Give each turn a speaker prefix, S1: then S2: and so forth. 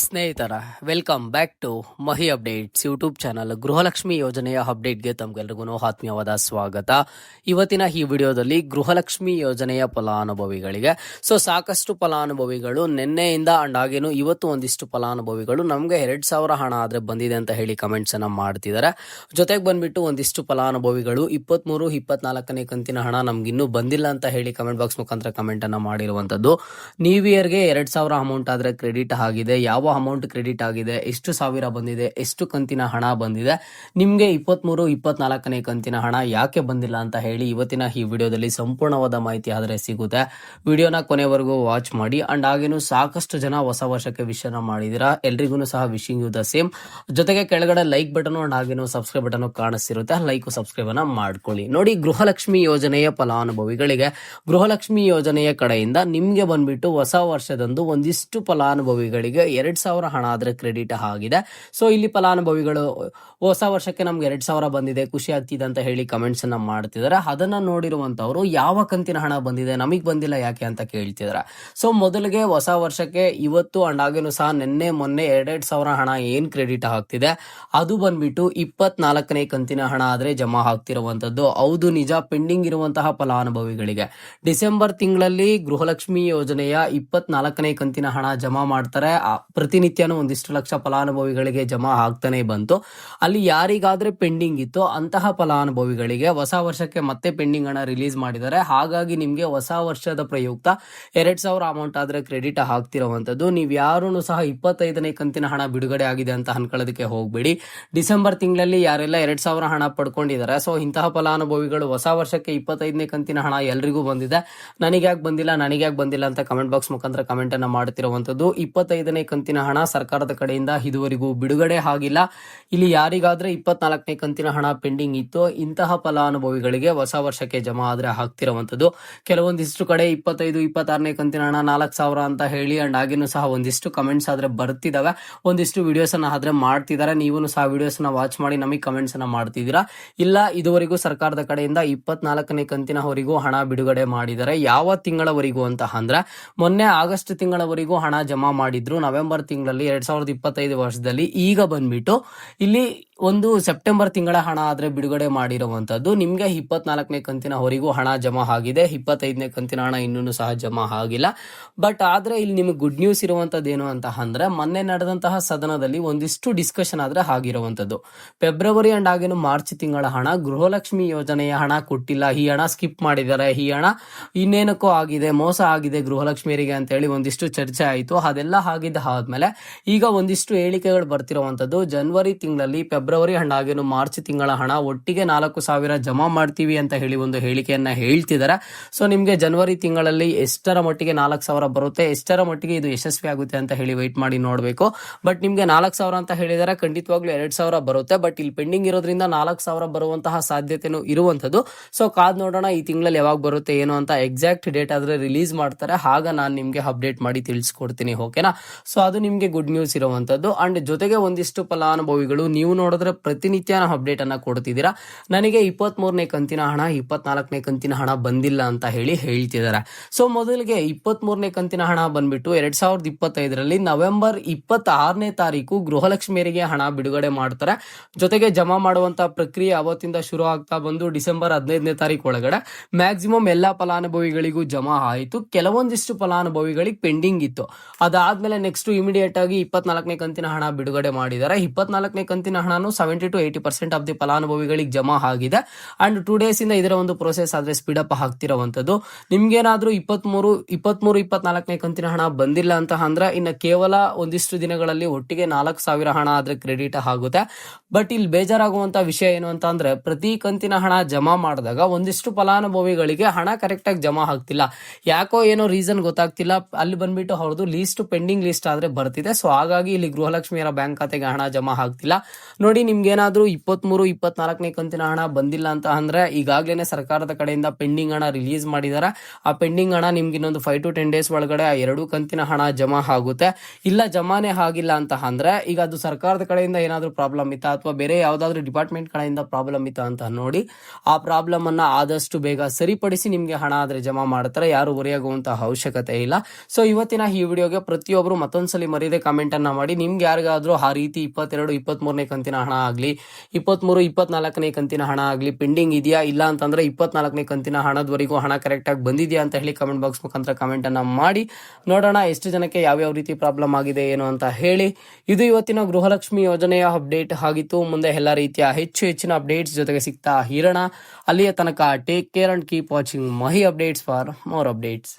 S1: ಸ್ನೇಹಿತರ welcome back to Mahi updates YouTube channel. Gruhalakshmi ಯೋಜನೆಯ ಅಪ್ಡೇಟ್ಗೆ ತಮಗೆಲ್ಲರಿಗೂ ಆತ್ಮೀಯವಾದ ಸ್ವಾಗತ. ಇವತ್ತಿನ ಈ ವಿಡಿಯೋದಲ್ಲಿ ಗೃಹಲಕ್ಷ್ಮಿ ಯೋಜನೆಯ ಫಲಾನುಭವಿಗಳಿಗೆ ಸಾಕಷ್ಟು ಫಲಾನುಭವಿಗಳು ನಿನ್ನೆಯಿಂದ ಅಂಡ್ ಹಾಗೇನು ಇವತ್ತು ಒಂದಿಷ್ಟು ಫಲಾನುಭವಿಗಳು ನಮಗೆ 2,000 ಹಣ ಆದರೆ ಬಂದಿದೆ ಅಂತ ಹೇಳಿ ಕಮೆಂಟ್ಸ್ ಅನ್ನ ಮಾಡ್ತಿದ್ದಾರೆ. ಜೊತೆಗೆ ಬಂದ್ಬಿಟ್ಟು ಒಂದಿಷ್ಟು ಫಲಾನುಭವಿಗಳು 23, 24ನೇ ಕಂತಿನ ಹಣ ನಮ್ಗಿನ್ನೂ ಬಂದಿಲ್ಲ ಅಂತ ಹೇಳಿ ಕಮೆಂಟ್ ಬಾಕ್ಸ್ ಮುಖಾಂತರ ಕಮೆಂಟ್ ಅನ್ನ ಮಾಡಿರುವಂತದ್ದು. ನ್ಯೂ ಇಯರ್ಗೆ 2,000 ಅಮೌಂಟ್ ಆದ್ರೆ ಕ್ರೆಡಿಟ್ ಆಗಿದೆ, ಯಾವ ಅಮೌಂಟ್ ಕ್ರೆಡಿಟ್ ಆಗಿದೆ, ಎಷ್ಟು ಸಾವಿರ ಬಂದಿದೆ, ಎಷ್ಟು ಕಂತಿನ ಹಣ ಬಂದಿದೆ, ನಿಮಗೆ 23, 24ನೇ ಕಂತಿನ ಹಣ ಯಾಕೆ ಬಂದಿಲ್ಲ ಅಂತ ಹೇಳಿ ಇವತ್ತಿನ ಈ ವಿಡಿಯೋದಲ್ಲಿ ಸಂಪೂರ್ಣವಾದ ಮಾಹಿತಿ ಆದರೆ ಸಿಗುತ್ತೆ. ವಿಡಿಯೋನ ಕೊನೆವರೆಗೂ ವಾಚ್ ಮಾಡಿ. ಅಂಡ್ ಹಾಗೇನು ಸಾಕಷ್ಟು ಜನ ಹೊಸ ವರ್ಷಕ್ಕೆ ವಿಶ್ ಮಾಡಿದಿರಾ, ಎಲ್ರಿಗೂ ಸಹ ವಿಶಿಂಗ್ ಯು ದ ಸೇಮ್. ಜೊತೆಗೆ ಕೆಳಗಡೆ ಲೈಕ್ ಬಟನ್ ಅಂಡ್ ಹಾಗೇನು ಸಬ್ಸ್ಕ್ರೈಬ್ ಬಟನ್ ಕಾಣಿಸ್ತಿರುತ್ತೆ, ಲೈಕ್ ಸಬ್ಸ್ಕ್ರೈಬ್ ಅನ್ನ ಮಾಡ್ಕೊಳ್ಳಿ. ನೋಡಿ, ಗೃಹಲಕ್ಷ್ಮಿ ಯೋಜನೆಯ ಫಲಾನುಭವಿಗಳಿಗೆ ಗೃಹಲಕ್ಷ್ಮಿ ಯೋಜನೆಯ ಕಡೆಯಿಂದ ನಿಮ್ಗೆ ಬಂದ್ಬಿಟ್ಟು ಹೊಸ ವರ್ಷದಂದು ಒಂದಿಷ್ಟು ಫಲಾನುಭವಿಗಳಿಗೆ 2,000 ಹಣ ಆದ್ರೆ ಕ್ರೆಡಿಟ್ ಆಗಿದೆ. ಇಲ್ಲಿ ಫಲಾನುಭವಿಗಳು ಹೊಸ ವರ್ಷಕ್ಕೆ ನಮ್ಗೆ 2,000 ಬಂದಿದೆ, ಖುಷಿ ಆಗ್ತಿದೆ ಅಂತ ಹೇಳಿ ಕಮೆಂಟ್ಸ್ ಅನ್ನ ಮಾಡ್ತಿದ್ದಾರೆ. ಅದನ್ನ ನೋಡಿರುವಂತವ್ರು ಯಾವ ಕಂತಿನ ಹಣ ಬಂದಿದೆ, ನಮಗ್ ಬಂದಿಲ್ಲ ಯಾಕೆ ಅಂತ ಕೇಳ್ತಿದ್ದಾರೆ. ಮೊದಲಿಗೆ ಹೊಸ ವರ್ಷಕ್ಕೆ ಇವತ್ತು ಅಂಡ್ ಹಾಗೇನು ಸಹ ನಿನ್ನೆ ಮೊನ್ನೆ 2,000 ಹಣ ಏನ್ ಕ್ರೆಡಿಟ್ ಆಗ್ತಿದೆ ಅದು ಬಂದ್ಬಿಟ್ಟು 24ನೇ ಕಂತಿನ ಹಣ ಆದ್ರೆ ಜಮಾ ಆಗ್ತಿರುವಂತದ್ದು. ಹೌದು, ನಿಜ. ಪೆಂಡಿಂಗ್ ಇರುವಂತಹ ಫಲಾನುಭವಿಗಳಿಗೆ ಡಿಸೆಂಬರ್ ತಿಂಗಳಲ್ಲಿ ಗೃಹಲಕ್ಷ್ಮಿ ಯೋಜನೆಯ 24ನೇ ಕಂತಿನ ಹಣ ಜಮಾ ಮಾಡ್ತಾರೆ. ಪ್ರತಿನಿತ್ಯನೂ ಒಂದಿಷ್ಟು ಲಕ್ಷ ಫಲಾನುಭವಿಗಳಿಗೆ ಜಮಾ ಆಗ್ತಾನೆ ಬಂತು. ಅಲ್ಲಿ ಯಾರಿಗಾದ್ರೆ ಪೆಂಡಿಂಗ್ ಇತ್ತು ಅಂತಹ ಫಲಾನುಭವಿಗಳಿಗೆ ಹೊಸ ವರ್ಷಕ್ಕೆ ಮತ್ತೆ ಪೆಂಡಿಂಗ್ ಹಣ ರಿಲೀಸ್ ಮಾಡಿದ್ದಾರೆ. ಹಾಗಾಗಿ ನಿಮ್ಗೆ ಹೊಸ ವರ್ಷದ ಪ್ರಯುಕ್ತ 2,000 ಅಮೌಂಟ್ ಆದ್ರೆ ಕ್ರೆಡಿಟ್ ಆಗ್ತಿರುವಂತದ್ದು. ನೀವ್ ಯಾರು ಸಹ 25ನೇ ಕಂತಿನ ಹಣ ಬಿಡುಗಡೆ ಆಗಿದೆ ಅಂತ ಅನ್ಕೊಳ್ಳೋದಕ್ಕೆ ಹೋಗ್ಬೇಡಿ. ಡಿಸೆಂಬರ್ ತಿಂಗಳಲ್ಲಿ ಯಾರೆಲ್ಲ 2,000 ಹಣ ಪಡ್ಕೊಂಡಿದ್ದಾರೆ, ಇಂತಹ ಫಲಾನುಭವಿಗಳು ಹೊಸ ವರ್ಷಕ್ಕೆ 25ನೇ ಕಂತಿನ ಹಣ ಎಲ್ರಿಗೂ ಬಂದಿದೆ, ನನಗ್ಯಾಕೆ ಬಂದಿಲ್ಲ ಅಂತ ಕಮೆಂಟ್ ಬಾಕ್ಸ್ ಮುಖಾಂತರ ಕಮೆಂಟ್ ಅನ್ನ ಮಾಡ್ತಿರುವಂತದ್ದು. 25ನೇ ಕಂತಿನ ಹಣ ಸರ್ಕಾರದ ಕಡೆಯಿಂದ ಇದುವರೆಗೂ ಬಿಡುಗಡೆ ಆಗಿಲ್ಲ. ಇಲ್ಲಿ ಯಾರಿಗಾದ್ರೆ 24ನೇ ಕಂತಿನ ಹಣ ಪೆಂಡಿಂಗ್ ಇತ್ತು ಇಂತಹ ಫಲಾನುಭವಿಗಳಿಗೆ ಹೊಸ ವರ್ಷಕ್ಕೆ ಜಮಾ ಆದ್ರೆ ಆಗ್ತಿರುವಂತದ್ದು. ಕೆಲವೊಂದಿಷ್ಟು ಕಡೆ 25, 26ನೇ ಕಂತಿನ ಹಣ 4,000 ಅಂತ ಹೇಳಿ ಅಂಡ್ ಹಾಗೇನು ಸಹ ಒಂದಿಷ್ಟು ಕಮೆಂಟ್ಸ್ ಆದ್ರೆ ಬರ್ತಿದಾವೆ, ಒಂದಿಷ್ಟು ವಿಡಿಯೋಸ್ ಅನ್ನ ಆದ್ರೆ ಮಾಡ್ತಿದ್ದಾರೆ. ನೀವು ಸಹ ವಿಡಿಯೋಸ್ ನ ವಾಚ್ ಮಾಡಿ ನಮಗೆ ಕಮೆಂಟ್ಸ್ ಅನ್ನ ಮಾಡ್ತಿದ್ದೀರಾ. ಇಲ್ಲ, ಇದುವರೆಗೂ ಸರ್ಕಾರದ ಕಡೆಯಿಂದ 24ನೇ ಕಂತಿನವರೆಗೂ ಹಣ ಬಿಡುಗಡೆ ಮಾಡಿದ್ದಾರೆ. ಯಾವ ತಿಂಗಳವರೆಗೂ ಅಂತ ಅಂದ್ರೆ ಮೊನ್ನೆ ಆಗಸ್ಟ್ ತಿಂಗಳವರೆಗೂ ಹಣ ಜಮಾ ಮಾಡಿದ್ರು ನವೆಂಬರ್ ತಿಂಗಳಲ್ಲಿ 2025 ವರ್ಷದಲ್ಲಿ. ಈಗ ಬಂದ್ಬಿಟ್ಟು ಇಲ್ಲಿ ಒಂದು ಸೆಪ್ಟೆಂಬರ್ ತಿಂಗಳ ಹಣ ಆದ್ರೆ ಬಿಡುಗಡೆ ಮಾಡಿರುವಂತದ್ದು. ನಿಮ್ಗೆ 24ನೇ ಕಂತಿನವರೆಗೂ ಹಣ ಜಮಾ ಆಗಿದೆ, 25ನೇ ಕಂತಿನ ಹಣ ಇನ್ನೂ ಸಹ ಜಮಾ ಆಗಿಲ್ಲ. ಬಟ್ ಆದ್ರೆ ಇಲ್ಲಿ ನಿಮ್ಗೆ ಗುಡ್ ನ್ಯೂಸ್ ಇರುವಂತದ್ದು ಏನು ಅಂತ ಅಂದ್ರೆ ಮೊನ್ನೆ ನಡೆದಂತಹ ಸದನದಲ್ಲಿ ಒಂದಿಷ್ಟು ಡಿಸ್ಕಷನ್ ಆದ್ರೆ ಆಗಿರುವಂತದ್ದು. ಫೆಬ್ರವರಿ ಅಂಡ್ ಹಾಗೇನು ಮಾರ್ಚ್ ತಿಂಗಳ ಹಣ ಗೃಹಲಕ್ಷ್ಮಿ ಯೋಜನೆಯ ಹಣ ಕೊಟ್ಟಿಲ್ಲ, ಈ ಹಣ ಸ್ಕಿಪ್ ಮಾಡಿದ್ದಾರೆ, ಈ ಹಣ ಇನ್ನೇನಕ್ಕೋ ಆಗಿದೆ, ಮೋಸ ಆಗಿದೆ ಗೃಹಲಕ್ಷ್ಮಿಯರಿಗೆ ಅಂತ ಹೇಳಿ ಒಂದಿಷ್ಟು ಚರ್ಚೆ ಆಯಿತು. ಅದೆಲ್ಲ ಆಗಿದ್ದ ಆದ್ಮೇಲೆ ಈಗ ಒಂದಿಷ್ಟು ಹೇಳಿಕೆಗಳು ಬರ್ತಿರುವಂತದ್ದು. ಜನವರಿ ತಿಂಗಳಲ್ಲಿ ಫೆಬ್ರವರಿ ಅಂಡ್ ಹಾಗೇನು ಮಾರ್ಚ್ ತಿಂಗಳ ಹಣ ಒಟ್ಟಿಗೆ 4,000 ಜಮಾ ಮಾಡ್ತೀವಿ ಅಂತ ಹೇಳಿ ಒಂದು ಹೇಳಿಕೆಯನ್ನ ಹೇಳ್ತಿದ್ದಾರೆ. ನಿಮ್ಗೆ ಜನವರಿ ತಿಂಗಳಲ್ಲಿ ಎಷ್ಟರ ಮಟ್ಟಿಗೆ 4,000 ಬರುತ್ತೆ, ಎಷ್ಟರ ಮಟ್ಟಿಗೆ ಇದು ಯಶಸ್ವಿ ಆಗುತ್ತೆ ಅಂತ ಹೇಳಿ ವೆಯ್ಟ್ ಮಾಡಿ ನೋಡ್ಬೇಕು. ಬಟ್ ನಿಮ್ಗೆ 4,000 ಅಂತ ಹೇಳಿದರೆ ಖಂಡಿತವಾಗ್ಲೂ 2,000 ಬರುತ್ತೆ. ಬಟ್ ಇಲ್ಲಿ ಪೆಂಡಿಂಗ್ ಇರೋದ್ರಿಂದ 4,000 ಬರುವಂತಹ ಸಾಧ್ಯತೆನೂ ಇರುವಂತದ್ದು. ಕಾದ್ ನೋಡೋಣ ಈ ತಿಂಗಳಲ್ಲಿ ಯಾವಾಗ ಬರುತ್ತೆ ಏನು ಅಂತ. ಎಕ್ಸಾಕ್ಟ್ ಡೇಟ್ ಆದ್ರೆ ರಿಲೀಸ್ ಮಾಡ್ತಾರೆ, ಆಗ ನಾನು ನಿಮ್ಗೆ ಅಪ್ಡೇಟ್ ಮಾಡಿ ತಿಳಿಸ್ಕೊಡ್ತೀನಿ, ಓಕೆನಾ. ಅದು ನಿಮ್ಗೆ ಗುಡ್ ನ್ಯೂಸ್ ಇರುವಂತದ್ದು. ಅಂಡ್ ಜೊತೆಗೆ ಒಂದಿಷ್ಟು ಫಲಾನುಭವಿಗಳು ನೀವು ನೋಡಿದ್ರೆ ಪ್ರತಿನಿತ್ಯ ಅಪ್ಡೇಟ್ ಅನ್ನ ಕೊಡ್ತಿದ್ದೀರಾ, ನನಗೆ 23ನೇ ಕಂತಿನ ಹಣ 24ನೇ ಕಂತಿನ ಹಣ ಬಂದಿಲ್ಲ ಅಂತ ಹೇಳಿ ಹೇಳ್ತಿದ್ದಾರೆ. ಮೊದಲಿಗೆ 23ನೇ ಕಂತಿನ ಹಣ ಬಂದ್ಬಿಟ್ಟು 2025ರಲ್ಲಿ ನವೆಂಬರ್ 26ನೇ ತಾರೀಕು ಗೃಹಲಕ್ಷ್ಮಿಯರಿಗೆ ಹಣ ಬಿಡುಗಡೆ ಮಾಡ್ತಾರೆ. ಜೊತೆಗೆ ಜಮಾ ಮಾಡುವಂತ ಪ್ರಕ್ರಿಯೆ ಅವತ್ತಿಂದ ಶುರು ಆಗ್ತಾ ಬಂದು ಡಿಸೆಂಬರ್ 15ನೇ ತಾರೀಕು ಒಳಗಡೆ ಮ್ಯಾಕ್ಸಿಮಮ್ ಎಲ್ಲಾ ಫಲಾನುಭವಿಗಳಿಗೂ ಜಮಾ ಆಯಿತು. ಕೆಲವೊಂದಿಷ್ಟು ಫಲಾನುಭವಿಗಳಿಗೆ ಪೆಂಡಿಂಗ್ ಇತ್ತು. ಅದಾದ್ಮೇಲೆ ನೆಕ್ಸ್ಟ್ ಇಮಿಡಿಯೇಟ್ ಆಗಿ 24ನೇ ಕಂತಿನ ಹಣ ಬಿಡುಗಡೆ ಮಾಡಿದ್ದಾರೆ. 24ನೇ ಕಂತಿನ ಹಣನು 70 to 80% ಆಫ್ ದಿ ಫಲಾನುಭವಿಗಳಿಗೆ ಜಮಾ ಆಗಿದೆ. ಅಂಡ್ 2 days ಇಂದ ಇದರ ಒಂದು ಪ್ರೋಸೆಸ್ ಆದ್ರೆ ಸ್ಪೀಡ್ ಅಪ್ ಆಗ್ತಿರುವಂತದ್ದು. ನಿಮ್ಗೇನಾದ್ರೂ 23, 24ನೇ ಕಂತಿನ ಹಣ ಬಂದಿಲ್ಲ ಅಂತ ಅಂದ್ರೆ ಇನ್ನು ಕೇವಲ ಒಂದಿಷ್ಟು ದಿನಗಳಲ್ಲಿ ಒಟ್ಟಿಗೆ 4,000 ಹಣ ಆದ್ರೆ ಕ್ರೆಡಿಟ್ ಆಗುತ್ತೆ. ಬಟ್ ಇಲ್ಲಿ ಬೇಜಾರಾಗುವಂತ ವಿಷಯ ಏನು ಅಂತ ಅಂದ್ರೆ ಪ್ರತಿ ಕಂತಿನ ಹಣ ಜಮಾ ಮಾಡಿದಾಗ ಒಂದಿಷ್ಟು ಫಲಾನುಭವಿಗಳಿಗೆ ಹಣ ಕರೆಕ್ಟ್ ಆಗಿ ಜಮಾ ಆಗ್ತಿಲ್ಲ, ಯಾಕೋ ಏನೋ ರೀಸನ್ ಗೊತ್ತಾಗ್ತಿಲ್ಲ. ಅಲ್ಲಿ ಬಂದ್ಬಿಟ್ಟು ಅವ್ರದ್ದು ಲೀಸ್ಟ್ ಪೆಂಡಿಂಗ್ ಲಿಸ್ಟ್ ಆದ್ರೆ ಬರ್ತಿದೆ. ಹಾಗಾಗಿ ಇಲ್ಲಿ ಗೃಹಲಕ್ಷ್ಮಿಯರ ಬ್ಯಾಂಕ್ ಖಾತೆಗೆ ಹಣ ಜಮಾ ಆಗ್ತಿಲ್ಲ. ನೋಡಿ, ನಿಮ್ಗೇನಾದ್ರೂ 23, 24ನೇ ಕಂತಿನ ಹಣ ಬಂದಿಲ್ಲ ಅಂತ ಅಂದ್ರೆ ಈಗಾಗಲೇ ಸರ್ಕಾರದ ಕಡೆಯಿಂದ ಪೆಂಡಿಂಗ್ ಹಣ ರಿಲೀಸ್ ಮಾಡಿದ್ದಾರೆ. ಆ ಪೆಂಡಿಂಗ್ ಹಣ ನಿಮ್ಗೆ ಇನ್ನೊಂದು 5 to 10 days ಒಳಗಡೆ ಆ 2 ಕಂತಿನ ಹಣ ಜಮಾ ಆಗುತ್ತೆ. ಇಲ್ಲ ಜಮಾನೇ ಆಗಿಲ್ಲ ಅಂತ ಅಂದ್ರೆ ಈಗ ಅದು ಸರ್ಕಾರದ ಕಡೆಯಿಂದ ಏನಾದ್ರೂ ಪ್ರಾಬ್ಲಮ್ ಇತ್ತಾ ಅಥವಾ ಬೇರೆ ಯಾವ್ದಾದ್ರು ಡಿಪಾರ್ಟ್ಮೆಂಟ್ ಕಡೆಯಿಂದ ಪ್ರಾಬ್ಲಮ್ ಇತ್ತಾ ಅಂತ ನೋಡಿ ಆ ಪ್ರಾಬ್ಲಮ್ ಅನ್ನ ಆದಷ್ಟು ಬೇಗ ಸರಿಪಡಿಸಿ ನಿಮ್ಗೆ ಹಣ ಆದ್ರೆ ಜಮಾ ಮಾಡ್ತಾರೆ. ಯಾರು ಹೊರೆಯಾಗುವಂತಹ ಅವಶ್ಯಕತೆ ಇಲ್ಲ. ಇವತ್ತಿನ ಈ ವಿಡಿಯೋಗೆ ಪ್ರತಿಯೊಬ್ರು ಮತ್ತೊಂದ್ಸಲಿ ಮರೀದೆ ಕಮೆಂಟನ್ನು ಮಾಡಿ. ನಿಮ್ಗೆ ಯಾರಿಗಾದರೂ ಆ ರೀತಿ 22, 23ನೇ ಕಂತಿನ ಹಣ ಆಗಲಿ, 23, 24ನೇ ಕಂತಿನ ಹಣ ಆಗಲಿ ಪೆಂಡಿಂಗ್ ಇದೆಯಾ, ಇಲ್ಲ ಅಂತಂದರೆ 24ನೇ ಕಂತಿನ ಹಣದವರೆಗೂ ಹಣ ಕರೆಕ್ಟಾಗಿ ಬಂದಿದೆಯಾ ಅಂತ ಹೇಳಿ ಕಮೆಂಟ್ ಬಾಕ್ಸ್ ಮುಖಾಂತರ ಕಮೆಂಟನ್ನು ಮಾಡಿ. ನೋಡೋಣ ಎಷ್ಟು ಜನಕ್ಕೆ ಯಾವ್ಯಾವ ರೀತಿ ಪ್ರಾಬ್ಲಮ್ ಆಗಿದೆ ಏನು ಅಂತ ಹೇಳಿ. ಇದು ಇವತ್ತಿನ ಗೃಹಲಕ್ಷ್ಮಿ ಯೋಜನೆಯ ಅಪ್ಡೇಟ್ ಆಗಿತ್ತು. ಮುಂದೆ ಎಲ್ಲ ರೀತಿಯ ಹೆಚ್ಚಿನ ಅಪ್ಡೇಟ್ಸ್ ಜೊತೆಗೆ ಸಿಗ್ತಾ ಇರೋಣ. ಅಲ್ಲಿಯ ತನಕ take care and keep watching Mahi updates for more updates.